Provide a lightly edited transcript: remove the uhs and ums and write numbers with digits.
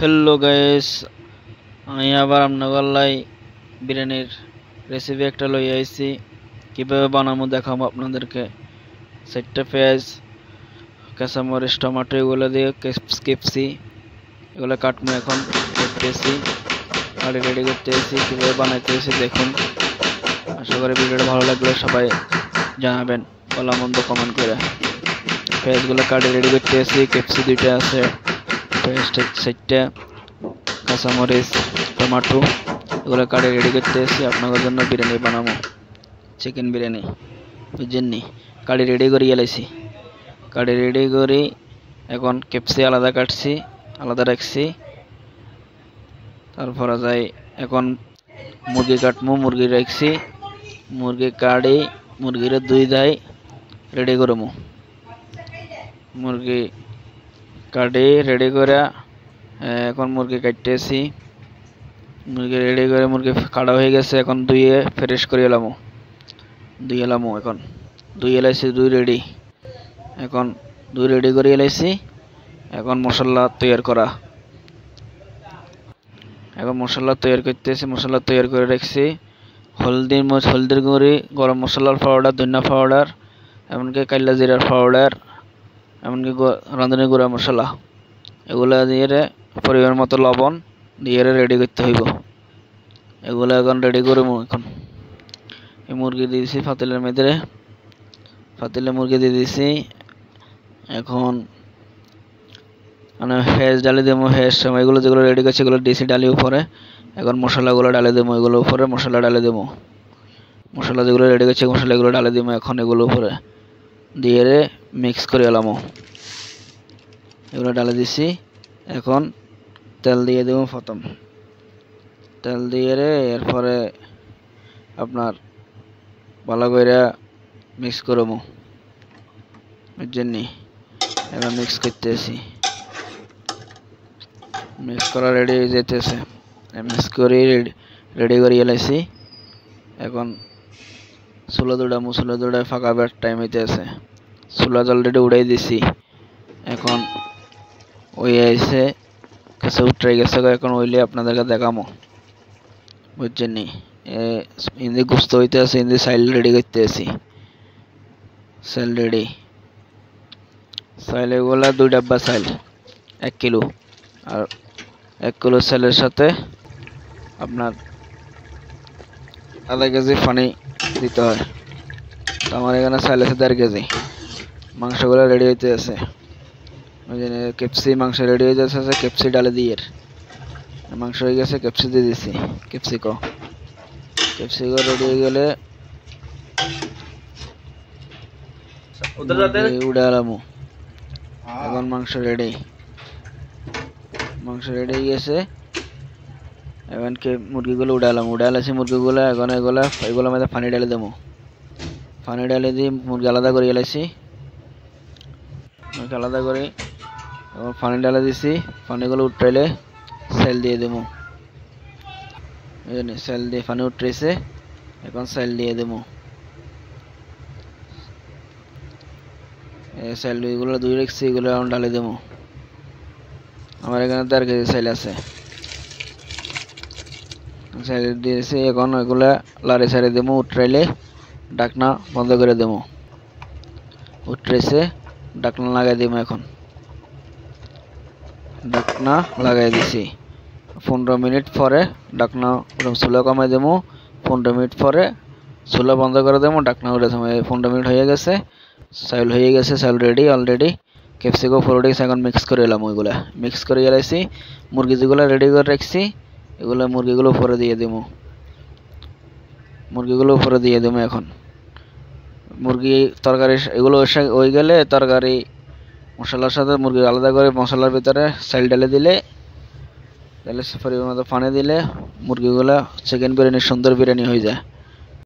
Hello guys আমি আবার আপনাদের লাই বিরিয়ানির রেসিপি একটা লই আইছি কিভাবে বানাবো দেখাবো আপনাদেরকে সেটটা পেঁয়াজ কাঁচামরিচ টমেটো এগুলো দিয়ে কেপসি এগুলো কাটবো এখন করতেছি আর রেডি করতেছি কিভাবে বানাইতেছি দেখুন আশা করি ভিডিওটা ভালো লাগলে সবাই জানাবেন ভালো মন্দ কমেন্ট করে পেঁয়াজগুলো কাটে রেডি করতেছি কেপসি দুইটা আছে পেঁয়াজ সেটটা কাঁচামরিচ টমেটো এগুলো কাটে রেডি করতেছি আপনাদের জন্য বিরিয়ানি বানাবো চিকেন বিরিয়ানি বুঝছেন কাটে রেডি করে এলাইছি কাটে রেডি করে এখন কেপসি আলাদা কাটছি আলাদা রাখছি তারপরে যাই এখন মুরগি কাটমু মুরগি রাখছি মুরগি কাটি মুরগিরে দুই দাই রেডি করমু মুরগি কাটি রেডি করে এখন মুরগি কাটতেছি মুরগি রেডি করে মুরগি কাটা হয়ে গেছে এখন ধুয়ে ফ্রেশ করে এলামু এখন দুই এলাইছি দুই রেডি এখন দুই রেডি করে এলাইছি এখন মশলা তৈরি করা এখন মশলা তৈরি করতেছি মশলা তৈরি করে রাখছি হলদির গুঁড়ি গরম মশলার পাউডার ধনিয়া পাউডার এমনকি কাইলা জিরার পাউডার এমনকি রাঁধুনি গুঁড়া মশলা এগুলা দিয়ে পরিমাণ মতো লবণ দিয়ে রেডি করতে হইব এগুলো এখন রেডি করবো এখন এই মুরগি দিয়ে দিছি পাতিলের মধ্যে পাতিলে মুরগি দিয়ে দিছি এখন মানে হেঁস ডালি দেবো হেঁস এগুলো যেগুলো রেডি করছি এগুলো দিয়েছি ডালি উপরে এখন মশলাগুলো ডালে দেবো এগুলো উপরে মশলা ডালে দেবো মশলা যেগুলো রেডি করছি মশলাগুলো ডালে দেবো এখন এগুলো উপরে দিয়ে মিক্স করে এলামো এগুলো ডালে দিছি এখন তেল দিয়ে দেবো প্রথম তেল দিয়ে এরপরে আপনার ভালো করে মিক্স করবো বুঝছেন এবার মিক্স করতেছি মিক্স করা রেডি হয়ে যেতেছে মিক্স করে রেডি করে এলাইছি এখন চুলা দুটা ফাঁকাবার টাইম হইতেছে চুলা অলরেডি উড়াই দিছি এখন ওই আইসে কাছে উঠে গেছে এখন ওইলে আপনাদেরকে দেখামো বুঝছেন হিন্দি গুস্ত হইতে আছে হিন্দি সাইল রেডি করতে আছি সাইল রেডি সাইল এগুলা 2 ডাব্বা সাইল 1 কিলো আর 1 কিলো সাইলের সাথে আপনার আধা কেজি পানি দিতে হয় তো আমার এখানে সাইল আছে 1.5 কেজি মাংসগুলো রেডি হইতে আছে কেপসি মাংস রেডি হয়ে যাচ্ছে কেপসি ডালে দিয়ে মাংস হয়ে গেছে কেপসি দিয়ে দিছি ক্যাপসিকো রেডি হয়ে গেলে উড়ালামু এখন মাংস রেডি হয়ে গেছে এখন মুরগিগুলো উড়ালাছি মুরগিগুলো এখন এগুলো মধ্যে পানি ঢালে দেবো পানি ঢালে দিয়ে মুরগি আলাদা করে এলাইছি আলাদা করে এখন পানি ঢালে দিছি পানিগুলো উঠাইলে সেল দিয়ে দেবো সেল দিয়ে পানি উঠেছে এখন সেল দিয়ে দেবো সেল এগুলো দুই রেখেছি এগুলো এখন ঢালে দেবো আমার এখানে 1.5 কেজি সেল আছে সেল দিয়েছি এখন এগুলা লাড়ে ছাড়ে দেবো উঠাইলে ঢাকনা বন্ধ করে দেবো উঠেছে ঢাকনা লাগাই দেবো এখন ঢাকনা লাগাই দিছি 15 মিনিট পরে ঢাকনা চুলা কমাই দেবো 15 মিনিট পরে চুলা বন্ধ করে দেবো ঢাকনা উঠে দেবো 15 মিনিট হয়ে গেছে চাউল হয়ে গেছে চাউল রেডি অলরেডি ক্যাপসিকো ফোরডিক্স এখন মিক্স করে এলাম ওইগুলা মিক্স করে এলাইছি মুরগি যেগুলো রেডি করে রাখছি এগুলো মুরগিগুলো উপরে দিয়ে দেবো এখন মুরগি তরকারি এগুলো হয়ে গেলে তরকারি মশলার সাথে মুরগি আলাদা করে মশলার ভিতরে চাল ঢেলে দিলে পরিমাণ মতো পানি দিলে মুরগিগুলা চিকেন বিরিয়ানি সুন্দর বিরিয়ানি হয়ে যায়।